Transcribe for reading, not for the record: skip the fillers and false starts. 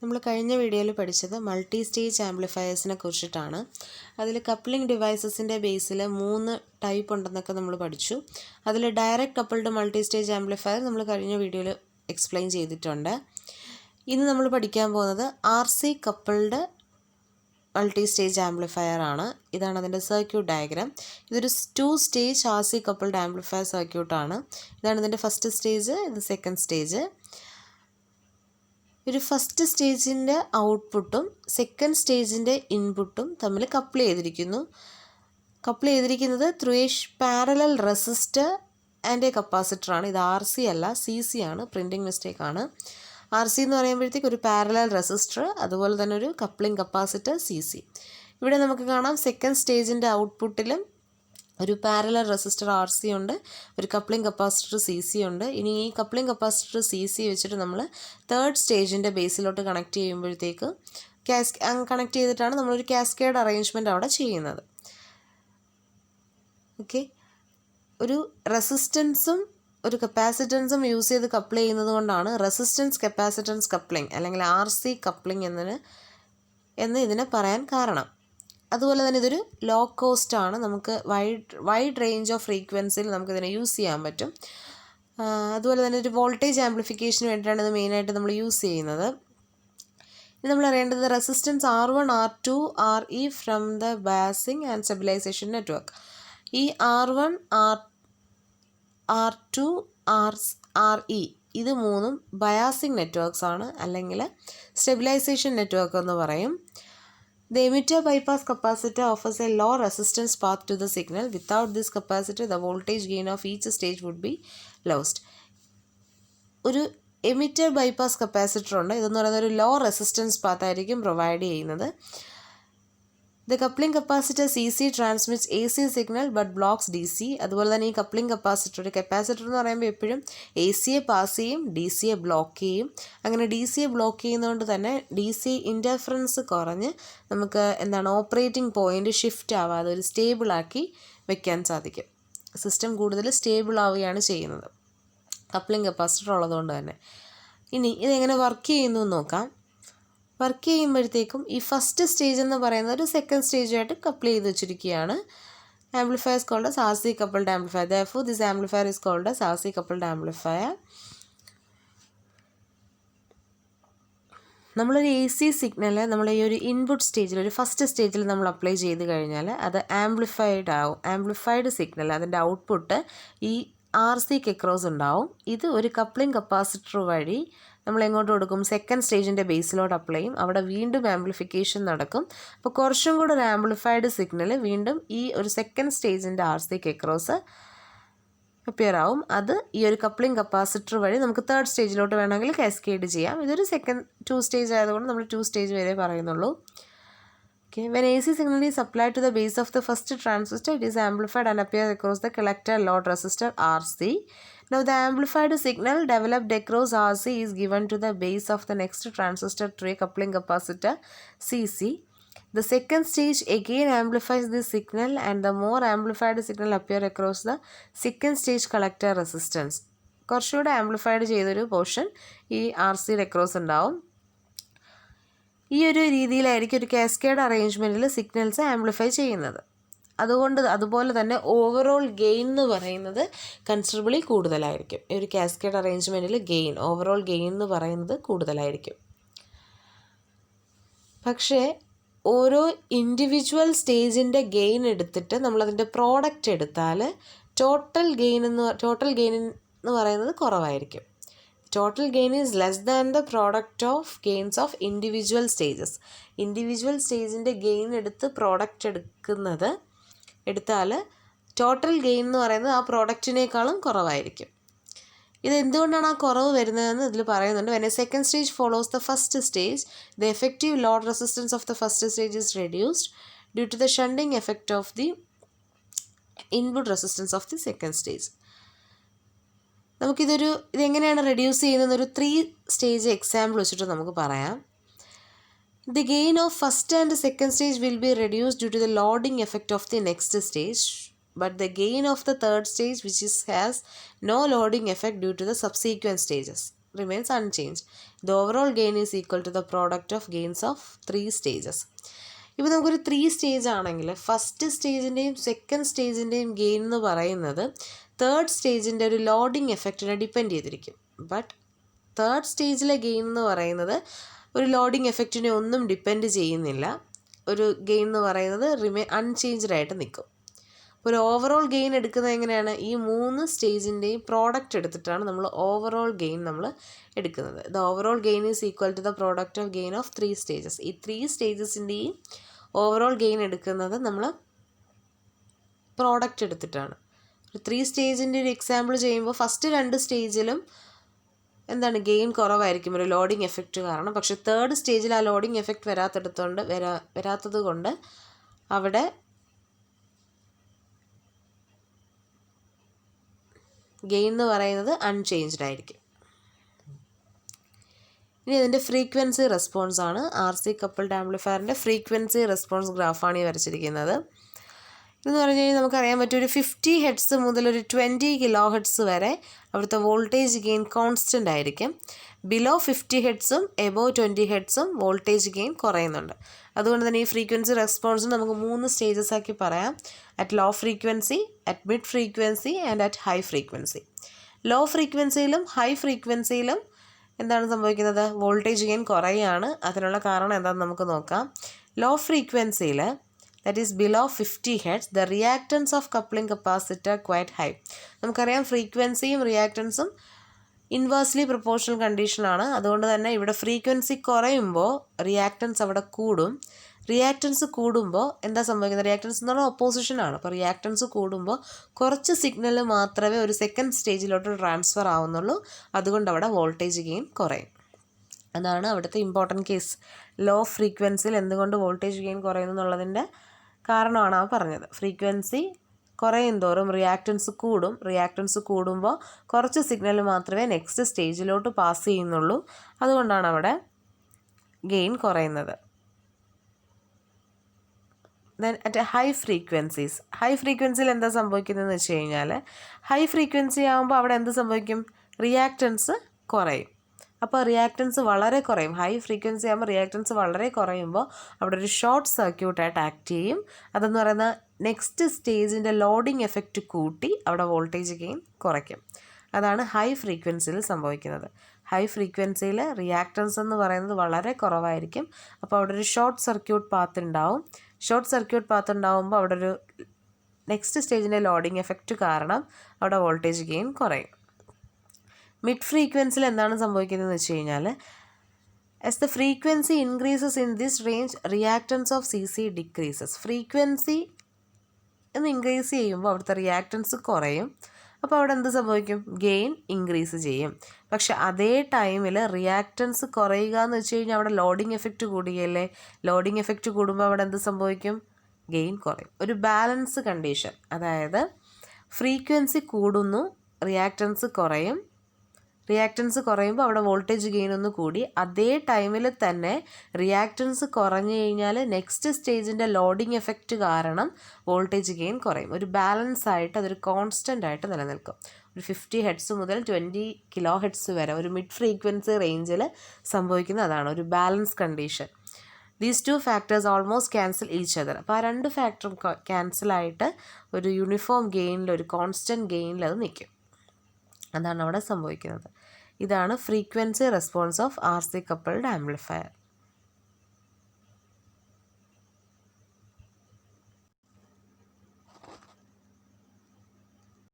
നമ്മൾ കഴിഞ്ഞ വീഡിയോയിൽ പഠിച്ചത് മൾട്ടി സ്റ്റേജ് ആംപ്ലിഫയേഴ്സിനെ കുറിച്ചിട്ടാണ്. അതിൽ കപ്ലിംഗ് ഡിവൈസസിൻ്റെ ബേസിൽ 3 ടൈപ്പ് ഉണ്ടെന്നൊക്കെ നമ്മൾ പഠിച്ചു. അതിൽ direct coupled multi stage amplifier നമ്മൾ കഴിഞ്ഞ വീഡിയോയിൽ എക്സ്പ്ലെയിൻ ചെയ്തിട്ടുണ്ട്. ഇന്ന് നമ്മൾ പഠിക്കാൻ പോകുന്നത് RC coupled multi stage amplifier ആണ്. ഇതാണ് അതിൻ്റെ സർക്യൂട്ട് ഡയഗ്രാം. ഇതൊരു 2 സ്റ്റേജ് RC കപ്പിൾഡ് ആംപ്ലിഫയർ സർക്യൂട്ടാണ്. ഇതാണ് ഇതിൻ്റെ ഫസ്റ്റ് സ്റ്റേജ്, ഇത് സെക്കൻഡ് സ്റ്റേജ്. ഒരു ഫസ്റ്റ് സ്റ്റേജിൻ്റെ ഔട്ട്പുട്ടും സെക്കൻഡ് സ്റ്റേജിൻ്റെ ഇൻപുട്ടും തമ്മിൽ കപ്പിൾ ചെയ്തിരിക്കുന്നത് through a parallel resistor and a കപ്പാസിറ്ററാണ്. ഇത് RC അല്ല, CC ആണ്. പ്രിൻറ്റിംഗ് മിസ്റ്റേക്കാണ്. RC എന്ന് പറയുമ്പോഴത്തേക്ക് ഒരു പാരലൽ റെസിസ്റ്റർ, അതുപോലെ തന്നെ ഒരു കപ്ലിംഗ് കപ്പാസിറ്റർ CC. ഇവിടെ നമുക്ക് കാണാം സെക്കൻഡ് സ്റ്റേജിൻ്റെ ഔട്ട്പുട്ടിലും ഒരു പാരലൽ റെസിസ്റ്റർ RC ഉണ്ട്, ഒരു കപ്ലിംഗ് കപ്പാസിറ്റർ CC ഉണ്ട്. ഇനി ഈ കപ്ലിംഗ് കപ്പാസിറ്റർ CC വെച്ചിട്ട് നമ്മൾ തേർഡ് സ്റ്റേജിൻ്റെ ബേസിലോട്ട് കണക്ട് ചെയ്യുമ്പോഴത്തേക്ക് കണക്ട് ചെയ്തിട്ടാണ് നമ്മളൊരു കാസ്കേഡ് അറേഞ്ച്മെൻറ്റ് അവിടെ ചെയ്യുന്നത്. ഓക്കെ, ഒരു റെസിസ്റ്റൻസും ഒരു കപ്പാസിറ്റൻസും യൂസ് ചെയ്ത് കപ്പിൾ ചെയ്യുന്നത് കൊണ്ടാണ് റെസിസ്റ്റൻസ് കപ്പാസിറ്റൻസ് കപ്ലിംഗ് അല്ലെങ്കിൽ RC കപ്ലിംഗ് എന്ന് ഇതിനെ പറയാൻ കാരണം. അതുപോലെ തന്നെ ഇതൊരു ലോ കോസ്റ്റ് ആണ്. നമുക്ക് വൈഡ് റേഞ്ച് ഓഫ് ഫ്രീക്വൻസിയിൽ നമുക്കിതിനെ യൂസ് ചെയ്യാൻ പറ്റും. അതുപോലെ തന്നെ ഒരു വോൾട്ടേജ് ആംപ്ലിഫിക്കേഷന് വേണ്ടിയിട്ടാണ് ഇത് മെയിനായിട്ട് നമ്മൾ യൂസ് ചെയ്യുന്നത്. ഇനി നമ്മൾ അറിയേണ്ടത് resistance R1, R2, RE from the biasing and stabilisation network. ഈ R1, R2, RE ഇത് മൂന്നും ബയാസിംഗ് നെറ്റ്വർക്ക്സ് ആണ്, അല്ലെങ്കിൽ സ്റ്റെബിലൈസേഷൻ നെറ്റ്വർക്ക് എന്ന് പറയും. The emitter bypass capacitor offers a low resistance path to the signal. Without this capacitor, the voltage gain of each stage would be lost. ഒരു emitter bypass capacitor ഉണ്ട്. ഇതെന്ന് പറയുന്നത് ഒരു law resistance path ആയിരിക്കും provide ചെയ്യുന്നത്. The coupling capacitor CC transmits AC signal but blocks DC. അതുപോലെ തന്നെ ഈ കപ്ലിംഗ് കപ്പാസിറ്റർ, ഒരു കപ്പാസിറ്റർ എന്ന് പറയുമ്പോൾ എപ്പോഴും ACയെ പാസ് ചെയ്യും, DCയെ ബ്ലോക്ക് ചെയ്യും. അങ്ങനെ DCയെ ബ്ലോക്ക് ചെയ്യുന്നതുകൊണ്ട് തന്നെ DC ഇൻ്റർഫറൻസ് കുറഞ്ഞ് നമുക്ക് ഓപ്പറേറ്റിംഗ് പോയിൻ്റ് ഷിഫ്റ്റ് ആവാതെ ഒരു സ്റ്റേബിളാക്കി വെക്കാൻ സാധിക്കും. സിസ്റ്റം കൂടുതൽ സ്റ്റേബിൾ ആവുകയാണ് ചെയ്യുന്നത് കപ്ലിംഗ് കപ്പാസിറ്റർ ഉള്ളതുകൊണ്ട് തന്നെ. ഇനി ഇതെങ്ങനെ വർക്ക് ചെയ്യുന്നു എന്ന് നോക്കാം. വർക്ക് ചെയ്യുമ്പോഴത്തേക്കും ഈ ഫസ്റ്റ് സ്റ്റേജ് എന്ന് പറയുന്നത് ഒരു സെക്കൻഡ് സ്റ്റേജായിട്ട് കപ്പിൾ ചെയ്ത് വെച്ചിരിക്കുകയാണ്. Amplifier is called as RC coupled amplifier. Therefore, this amplifier is called as RC coupled amplifier. നമ്മളൊരു AC സിഗ്നൽ നമ്മൾ ഈ ഒരു ഇൻപുട്ട് സ്റ്റേജിൽ, ഒരു ഫസ്റ്റ് സ്റ്റേജിൽ നമ്മൾ അപ്ലൈ ചെയ്ത് കഴിഞ്ഞാൽ അത് ആംപ്ലിഫൈഡ് ആവും. ആംപ്ലിഫൈഡ് സിഗ്നൽ, അതിൻ്റെ ഔട്ട്പുട്ട് ഈ RCക്ക് അക്രോസ് ഉണ്ടാവും. ഇത് ഒരു കപ്ലിംഗ് കപ്പാസിറ്റർ വഴി നമ്മൾ എങ്ങോട്ട് കൊടുക്കും? സെക്കൻഡ് സ്റ്റേജിൻ്റെ ബേസിലോട്ട് അപ്ലൈ ചെയ്യും. അവിടെ വീണ്ടും ആംപ്ലിഫിക്കേഷൻ നടക്കും. അപ്പോൾ കുറച്ചും കൂടെ ഒരു ആംപ്ലിഫൈഡ് സിഗ്നൽ വീണ്ടും ഈ ഒരു സെക്കൻഡ് സ്റ്റേജിൻ്റെ RCക്ക് അക്രോസ് അപ്പിയർ ആവും. അത് ഈ ഒരു കപ്ലിംഗ് കപ്പാസിറ്റർ വഴി നമുക്ക് തേർഡ് സ്റ്റേജിലോട്ട് വേണമെങ്കിൽ കാസ്കേഡ് ചെയ്യാം. ഇതൊരു 2 സ്റ്റേജ് ആയതുകൊണ്ട് നമ്മൾ 2 സ്റ്റേജ് വരെ പറയുന്നുള്ളൂ. Okay. When AC signal is applied to the base of the first transistor, it is amplified and appears across the collector load resistor RC. Now the amplified signal developed across RC is given to the base of the next transistor through a coupling capacitor CC. The second stage again amplifies this signal and the more amplified signal appear across the second stage collector resistance. കുറച്ചുകൂടെ amplified ചെയ്തൊരു portion ഈ RCയുടെ across ഉണ്ടാവും. ഈ ഒരു രീതിയിലായിരിക്കും ഒരു cascade അറേഞ്ച്മെൻറ്റിൽ signals amplify ചെയ്യുന്നത്. അതുപോലെ തന്നെ ഓവറോൾ ഗെയിൻ എന്ന് പറയുന്നത് കൺസിഡറബിളി കൂടുതലായിരിക്കും. ഈ ഒരു കാസ്കേഡ് അറേഞ്ച്മെൻറ്റിൽ ഓവറോൾ ഗെയിൻ എന്ന് പറയുന്നത് കൂടുതലായിരിക്കും. പക്ഷേ ഓരോ ഇൻഡിവിജ്വൽ സ്റ്റേജിൻ്റെ ഗെയിൻ എടുത്തിട്ട് നമ്മളതിൻ്റെ പ്രോഡക്റ്റ് എടുത്താൽ ടോട്ടൽ ഗെയിൻ എന്ന് പറയുന്നത് കുറവായിരിക്കും. Total gain is less than the product of gains of individual stages. Individual സ്റ്റേജിൻ്റെ ഗെയിൻ എടുത്ത് പ്രോഡക്റ്റ് എടുത്താൽ ടോട്ടൽ ഗെയിൻ എന്ന് പറയുന്നത് ആ പ്രോഡക്റ്റിനേക്കാളും കുറവായിരിക്കും. ഇത് എന്തുകൊണ്ടാണ് ആ കുറവ് വരുന്നതെന്ന് ഇതിൽ പറയുന്നുണ്ട്. When a second stage follows the first stage, the effective load resistance of the first stage is reduced due to the shunting effect of the input resistance of the second stage. ഇതെങ്ങനെയാണ് reduce ചെയ്യുന്നതെന്നൊരു 3 stage example വെച്ചിട്ട് നമുക്ക് പറയാം. The gain of first and second stage will be reduce due to the loading effect of the next stage, but the gain of the third stage which has no loading effect due to the subsequent stages. remains unchanged. The overall gain is equal to the product of gains of 3 stages. ഇപ്പോൾ നമുക്കൊരു 3 stage ആണെങ്കിൽ first സ്റ്റേജിൻ്റെയും second സ്റ്റേജിൻ്റെയും gain എന്ന് പറയുന്നത് third സ്റ്റേജിൻ്റെ ഒരു loading എഫക്റ്റിനെ depend ചെയ്തിരിക്കും. But third സ്റ്റേജിലെ gain എന്ന് പറയുന്നത് ഒരു ലോഡിങ് എഫക്റ്റിനെ ഒന്നും ഡിപ്പെൻഡ് ചെയ്യുന്നില്ല. ഒരു ഗെയിൻ എന്ന് പറയുന്നത് അൺചേഞ്ച്ഡ് ആയിട്ട് നിൽക്കും. ഒരു ഓവറോൾ ഗെയിൻ എടുക്കുന്നത് എങ്ങനെയാണ്? ഈ 3 സ്റ്റേജിൻ്റെയും പ്രോഡക്റ്റ് എടുത്തിട്ടാണ് നമ്മൾ ഓവറോൾ ഗെയിൻ നമ്മൾ എടുക്കുന്നത്. The overall gain is equal to the product of gain of 3 stages. ഈ 3 സ്റ്റേജസിൻ്റെയും ഓവറോൾ ഗെയിൻ എടുക്കുന്നത് നമ്മൾ പ്രോഡക്റ്റ് എടുത്തിട്ടാണ്. ഒരു 3 സ്റ്റേജിൻ്റെ ഒരു എക്സാമ്പിൾ ചെയ്യുമ്പോൾ ഫസ്റ്റ് 2 സ്റ്റേജിലും എന്താണ് ഗെയിൻ കുറവായിരിക്കും ഒരു ലോഡിങ് എഫക്റ്റ് കാരണം. പക്ഷേ തേർഡ് സ്റ്റേജിൽ ആ ലോഡിങ് എഫക്റ്റ് വരാത്തത് കൊണ്ട് അവിടെ ഗെയിൻ എന്ന് പറയുന്നത് അൺചേഞ്ച്ഡ് ആയിരിക്കും. ഇനി ഇതിൻ്റെ ഫ്രീക്വൻസി റെസ്പോൺസ് ആണ്. RC കപ്പിൾഡ് ആംപ്ലിഫയറിൻ്റെ ഫ്രീക്വൻസി റെസ്പോൺസ് ഗ്രാഫാണ് ഈ വരച്ചിരിക്കുന്നത്. ഇതെന്ന് പറഞ്ഞു കഴിഞ്ഞാൽ നമുക്കറിയാൻ പറ്റും ഒരു 50 ഹെർട്സ് മുതൽ ഒരു 20 കിലോ ഹെർട്സ് വരെ അവിടുത്തെ വോൾട്ടേജ് ഗെയിൻ കോൺസ്റ്റൻ്റ് ആയിരിക്കും. ബിലോ 50 ഹെർട്സും എബോവ് 20 ഹെർട്സും വോൾട്ടേജ് ഗെയിൻ കുറയുന്നുണ്ട്. അതുകൊണ്ട് തന്നെ ഈ ഫ്രീക്വൻസി റെസ്പോൺസ് നമുക്ക് 3 സ്റ്റേജസ് ആക്കി പറയാം. At low frequency, at mid frequency and at high frequency. Low ഫ്രീക്വൻസിയിലും ഹൈ ഫ്രീക്വൻസിയിലും എന്താണ് സംഭവിക്കുന്നത്? വോൾട്ടേജ് ഗെയിൻ കുറയുകയാണ്. അതിനുള്ള കാരണം എന്താണെന്ന് നമുക്ക് നോക്കാം. ലോ ഫ്രീക്വൻസിയിൽ, that is below 50 Hz, the reactance of coupling capacitor quite high. നമുക്കറിയാം ഫ്രീക്വൻസിയും റിയാക്റ്റൻസും ഇൻവേഴ്സ്ലി പ്രൊപ്പോർഷണൽ കണ്ടീഷനാണ്. അതുകൊണ്ട് തന്നെ ഇവിടെ ഫ്രീക്വൻസി കുറയുമ്പോൾ റിയാക്റ്റൻസ് അവിടെ കൂടും. റിയാക്റ്റൻസ് കൂടുമ്പോൾ എന്താ സംഭവിക്കുന്നത്? റിയാക്റ്റൻസ് എന്ന് പറഞ്ഞാൽ ഒപ്പോസിഷനാണ്. അപ്പോൾ റിയാക്റ്റൻസ് കൂടുമ്പോൾ കുറച്ച് സിഗ്നൽ മാത്രമേ ഒരു സെക്കൻഡ് സ്റ്റേജിലോട്ട് ട്രാൻസ്ഫർ ആവുന്നുള്ളൂ. അതുകൊണ്ട് അവിടെ വോൾട്ടേജ് ഗെയിൻ കുറയും. അതാണ് അവിടുത്തെ ഇമ്പോർട്ടൻറ്റ് കേസ്. ലോ ഫ്രീക്വൻസിയിൽ എന്തുകൊണ്ട് വോൾട്ടേജ് ഗെയിൻ കുറയുന്നു എന്നുള്ളതിൻ്റെ കാരണമാണ് ആ പറഞ്ഞത്. ഫ്രീക്വൻസി കുറയും തോറും റിയാക്റ്റൻസ് കൂടും. റിയാക്റ്റൻസ് കൂടുമ്പോൾ കുറച്ച് സിഗ്നൽ മാത്രമേ നെക്സ്റ്റ് സ്റ്റേജിലോട്ട് പാസ് ചെയ്യുന്നുള്ളൂ. അതുകൊണ്ടാണ് അവിടെ ഗെയിൻ കുറയുന്നത്. Then at high frequencies, high ഫ്രീക്വൻസിയിൽ എന്താ സംഭവിക്കുന്നതെന്ന് വെച്ച് കഴിഞ്ഞാൽ ഹൈ ഫ്രീക്വൻസി ആകുമ്പോൾ അവിടെ എന്ത് സംഭവിക്കും? റിയാക്റ്റൻസ് കുറയും. അപ്പോൾ റിയാക്റ്റൻസ് വളരെ കുറയും. ഹൈ ഫ്രീക്വൻസി ആകുമ്പോൾ റിയാക്റ്റൻസ് വളരെ കുറയുമ്പോൾ അവിടെ ഒരു ഷോർട്ട് സർക്യൂട്ടായിട്ട് ആക്ട് ചെയ്യും. അതെന്ന് പറയുന്ന നെക്സ്റ്റ് സ്റ്റേജിൻ്റെ ലോഡിങ് എഫക്റ്റ് കൂട്ടി അവിടെ വോൾട്ടേജ് ഗെയിൻ കുറയ്ക്കും. അതാണ് ഹൈ ഫ്രീക്വൻസിയിൽ സംഭവിക്കുന്നത്. ഹൈ ഫ്രീക്വൻസിയിൽ റിയാക്റ്റൻസ് എന്ന് പറയുന്നത് വളരെ കുറവായിരിക്കും. അപ്പോൾ അവിടെ ഒരു ഷോർട്ട് സർക്യൂട്ട് പാത്ത് ഉണ്ടാവും. ഷോർട്ട് സർക്യൂട്ട് പാത്ത് ഉണ്ടാവുമ്പോൾ അവിടെ ഒരു നെക്സ്റ്റ് സ്റ്റേജിൻ്റെ ലോഡിങ് എഫക്റ്റ് കാരണം അവിടെ വോൾട്ടേജ് ഗെയിൻ കുറയും. മിഡ് ഫ്രീക്വൻസിയിൽ എന്താണ് സംഭവിക്കുന്നതെന്ന് വെച്ച് കഴിഞ്ഞാൽ as the frequency increases in this range, reactance of CC decreases. Frequency എന്ന് ഇൻക്രീസ് ചെയ്യുമ്പോൾ അവിടുത്തെ റിയാക്റ്റൻസ് കുറയും. അപ്പോൾ അവിടെ എന്ത് സംഭവിക്കും? ഗെയിൻ ഇൻക്രീസ് ചെയ്യും. പക്ഷെ അതേ ടൈമിൽ റിയാക്റ്റൻസ് കുറയുക എന്ന് വെച്ച് കഴിഞ്ഞാൽ അവിടെ ലോഡിങ് എഫക്റ്റ് കൂടുകയല്ലേ. ലോഡിങ് എഫക്റ്റ് കൂടുമ്പോൾ അവിടെ എന്ത് സംഭവിക്കും? ഗെയിൻ കുറയും. ഒരു ബാലൻസ് കണ്ടീഷൻ, അതായത് ഫ്രീക്വൻസി കൂടുന്നു, റിയാക്റ്റൻസ് കുറയും. റിയാക്റ്റൻസ് കുറയുമ്പോൾ അവിടെ വോൾട്ടേജ് ഗെയിൻ ഒന്ന് കൂടി. അതേ ടൈമിൽ തന്നെ റിയാക്റ്റൻസ് കുറഞ്ഞു കഴിഞ്ഞാൽ നെക്സ്റ്റ് സ്റ്റേജിൻ്റെ ലോഡിങ് എഫക്റ്റ് കാരണം വോൾട്ടേജ് ഗെയിൻ കുറയും. ഒരു ബാലൻസ് ആയിട്ട് അതൊരു കോൺസ്റ്റൻ്റ് ആയിട്ട് നിലനിൽക്കും. ഒരു 50 ഹെർട്സ് മുതൽ 20 കിലോ ഹെർട്സ് വരെ ഒരു മിഡ് ഫ്രീക്വൻസി റേഞ്ചിൽ സംഭവിക്കുന്ന അതാണ് ഒരു balance condition. These 2 factors almost cancel each other. അപ്പോൾ ആ 2 ഫാക്ടറും ക്യാൻസലായിട്ട് ഒരു യൂണിഫോം ഗെയിനിൽ, ഒരു കോൺസ്റ്റൻറ്റ് ഗെയിനിൽ അത് നിൽക്കും. അതാണ് അവിടെ സംഭവിക്കുന്നത്. ഇതാണ് frequency response of RC coupled amplifier.